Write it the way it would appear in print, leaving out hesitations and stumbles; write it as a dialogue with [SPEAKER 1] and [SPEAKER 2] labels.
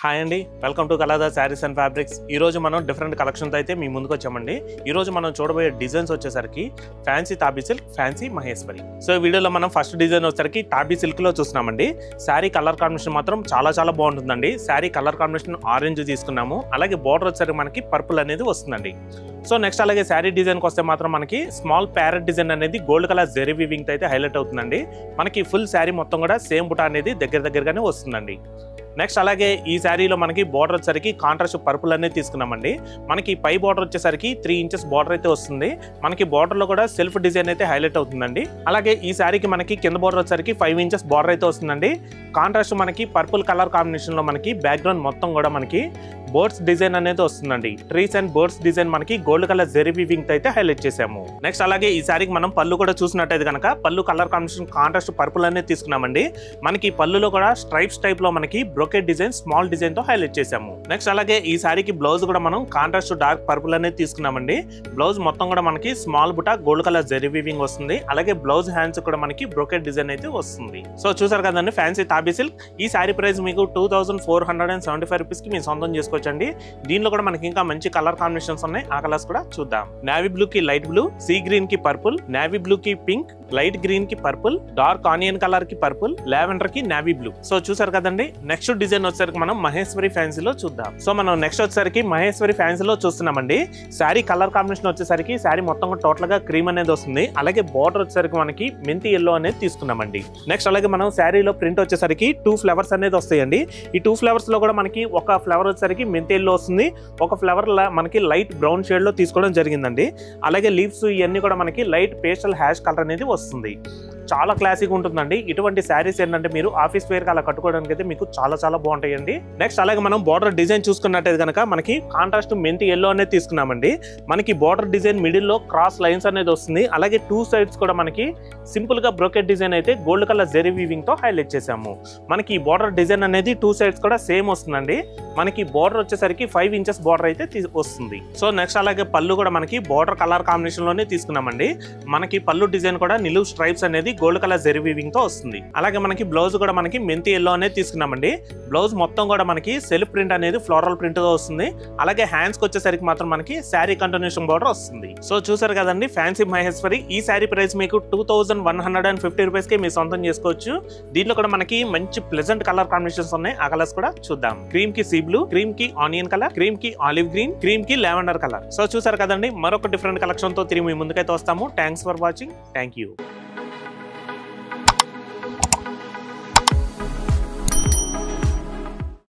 [SPEAKER 1] Hi అండి, welcome to Kaladas sarees and fabrics. ఈరోజు మనం డిఫరెంట్ కలెక్షన్తో అయితే మీ ముందుకు వచ్చామండి. ఈరోజు మనం చూడబోయే డిజైన్స్ వచ్చేసరికి ఫ్యాన్సీ తాబీ సిల్క్, ఫ్యాన్సీ మహేశ్వరి. సో ఈ వీడియోలో మనం ఫస్ట్ డిజైన్ వచ్చేసరికి తాబీ సిల్క్లో చూస్తున్నామండి. శారీ కలర్ కాంబినేషన్ మాత్రం చాలా బాగుంటుందండి. శారీ కలర్ కాంబినేషన్ ఆరెంజ్ తీసుకున్నాము, అలాగే బార్డర్ వచ్చేసరికి మనకి పర్పుల్ అనేది వస్తుందండి. సో నెక్స్ట్ అలాగే శారీ డిజైన్కి వస్తే మాత్రం మనకి స్మాల్ ప్యారెట్ డిజైన్ అనేది గోల్డ్ కలర్ జెరీ వీవింగ్ అయితే హైలైట్ అవుతుందండి. మనకి ఫుల్ శారీ మొత్తం కూడా సేమ్ బుటా అనేది దగ్గరగానే వస్తుందండి. నెక్స్ట్ అలాగే ఈ శారీలో మనకి బార్డర్ వచ్చేసరికి కాంట్రాస్ట్ పర్పుల్ అనేది తీసుకున్నామండి. మనకి పై బార్డర్ వచ్చేసరికి 3 ఇంచెస్ బార్డర్ అయితే వస్తుంది. మనకి బార్డర్ లో కూడా సెల్ఫ్ డిజైన్ అయితే హైలైట్ అవుతుందండి. అలాగే ఈ శారీకి మనకి కింద బార్డర్ వచ్చేసరికి 5 ఇంచెస్ బార్డర్ అయితే వస్తుందండి. కాంట్రాస్ట్ మనకి పర్పుల్ కలర్ కాంబినేషన్ లో మనకి బ్యాక్గ్రౌండ్ మొత్తం కూడా మనకి బర్డ్స్ డిజైన్ అనేది వస్తుందండి. ట్రీస్ అండ్ బర్డ్స్ డిజైన్ మనకి గోల్డ్ కలర్ జెరీ వీవింగ్ అయితే హైలైట్ చేసాము. నెక్స్ట్ అలాగే ఈ శారీకి మనం పళ్ళు కూడా చూసినట్టయితే కనుక పళ్ళు కలర్ కాంబినేషన్ కాంట్రాస్ట్ పర్పుల్ అనేది తీసుకున్నామండి. మనకి పళ్ళులో కూడా స్ట్రైప్స్ టైప్ లో మనకి బ్రోకెట్ డిజైన్ స్మాల్ డిజైన్ తో హైలైట్ చేసాము. నెక్స్ట్ అలాగే ఈ శారీకి బ్లౌజ్ కూడా మనం కాంట్రాస్ట్ డార్క్ పర్పుల్ అనేది తీసుకున్నామండి. బ్లౌజ్ మొత్తం కూడా మనకి స్మాల్ బుటా గోల్డ్ కలర్ జెరీ వీవింగ్ వస్తుంది. అలాగే బ్లౌజ్ హ్యాండ్స్ కూడా మనకి బ్రోకెట్ డిజైన్ అయితే వస్తుంది. సో చూసారు కదండి ఫ్యాన్సీ తాబీ సిల్క్. ఈ శారీ ప్రైస్ మీకు 2475 రూపీస్ కి మీరు సొంతం చేసుకోవచ్చండి. దీనిలో కూడా మనకి ఇంకా మంచి కలర్ కాంబినేషన్స్ ఉన్నాయి. ఆ కలర్స్ కూడా చూద్దాం. నేవీ బ్లూ కి లైట్ బ్లూ, సీ గ్రీన్ కి పర్పుల్, నేవీ బ్లూ కి పింక్, లైట్ గ్రీన్ కి పర్పుల్, డార్క్ ఆనియన్ కలర్ కి పర్పుల్, లావెండర్ కి నేవీ బ్లూ. సో చూసారు కదండి. నెక్స్ట్ డిజైన్ వచ్చేసరికి మనం మహేశ్వరి ఫ్యాన్సీలో చూద్దాం. సో మనం నెక్స్ట్ వచ్చేసరికి మహేశ్వరి ఫ్యాన్సీలో చూస్తున్నామండి. శారీ కలర్ కాంబినేషన్ వచ్చేసరికి శారీ మొత్తం టోటల్ గా క్రీమ్ అనేది వస్తుంది. అలాగే బార్డర్ వచ్చేసరికి మనకి మెంతి ఎల్లో అనేది తీసుకున్నామండి. నెక్స్ట్ అలాగే మనం శారీలో ప్రింట్ వచ్చేసరికి 2 ఫ్లవర్స్ అనేది వస్తాయండి. ఈ 2 ఫ్లవర్స్ లో కూడా మనకి ఒక ఫ్లవర్ వచ్చేసరికి మెంతి ఎల్లో వస్తుంది, ఒక ఫ్లవర్ మనకి లైట్ బ్రౌన్ షేడ్ లో తీసుకోవడం జరిగిందండి. అలాగే లీవ్స్ ఇవన్నీ కూడా మనకి లైట్ పేస్టల్ హ్యాష్ కలర్ అనేది వస్తుంది. చాలా క్లాసిక్ ఉంటుందండి. ఇటువంటి శారీస్ ఏంటంటే మీరు ఆఫీస్ వేర్ కి అలా కట్టుకోవడానికి అయితే మీకు చాలా బాగుంటాయండి. నెక్స్ట్ అలాగే మనం బార్డర్ డిజైన్ చూసుకున్నట్టయితే కనుక మనకి కాంట్రాస్ట్ మెంతి ఎల్లో అనేది తీసుకున్నామండి. మనకి బార్డర్ డిజైన్ మిడిల్ లో క్రాస్ లైన్స్ అనేది వస్తుంది. అలాగే 2 సైడ్స్ కూడా మనకి సింపుల్ గా బ్రోకెట్ డిజైన్ అయితే గోల్డ్ కలర్ జెరీ వీవింగ్ తో హైలైట్ చేసాము. మనకి ఈ బార్డర్ డిజైన్ అనేది 2 సైడ్స్ కూడా సేమ్ వస్తుందండి. మనకి బార్డర్ వచ్చేసరికి 5 ఇంచెస్ బార్డర్ అయితే వస్తుంది. సో నెక్స్ట్ అలాగే పళ్ళు కూడా మనకి బార్డర్ కలర్ కాంబినేషన్ లోనే తీసుకున్నామండి. మనకి పళ్ళు డిజైన్ కూడా నిలువు స్ట్రైప్స్ అనేది గోల్డ్ కలర్ జెరీ వీవింగ్ తో వస్తుంది. అలాగే మనకి బ్లౌజ్ కూడా మనకి మెంతి ఎల్లో అనేది తీసుకున్నామండి. బ్లౌజ్ మొత్తం కూడా మనకి సెల్ఫ్ ప్రింట్ అనేది ఫ్లోరల్ ప్రింట్ తో వస్తుంది. అలాగే హ్యాండ్స్ కి వచ్చేసరికి మాత్రం మనకి శారీ కంటిన్యూషన్ బార్డర్ వస్తుంది. సో చూసారు కదండి ఫ్యాన్సీ మహేశ్వరి. ఈ శారీ ప్రైస్ మీకు 2150 రూపీస్ కి మీరు సొంతం చేసుకోవచ్చు. దీంట్లో కూడా మనకి మంచి ప్లెజెంట్ కలర్ కాంబినేషన్స్ ఉన్నాయి. ఆ కలర్స్ కూడా చూద్దాం. క్రీమ్ కి సీ బ్లూ, క్రీమ్ కి ఆనియన్ కలర్, క్రీమ్ కి ఆలివ్ గ్రీన్, క్రీమ్ కి లావెండర్ కలర్. సో చూసారు కదండి, మరొక డిఫరెంట్ కలెక్షన్ తో తిరిగి మీ ముందుకైతే వస్తాము. Thanks for watching. Thank you.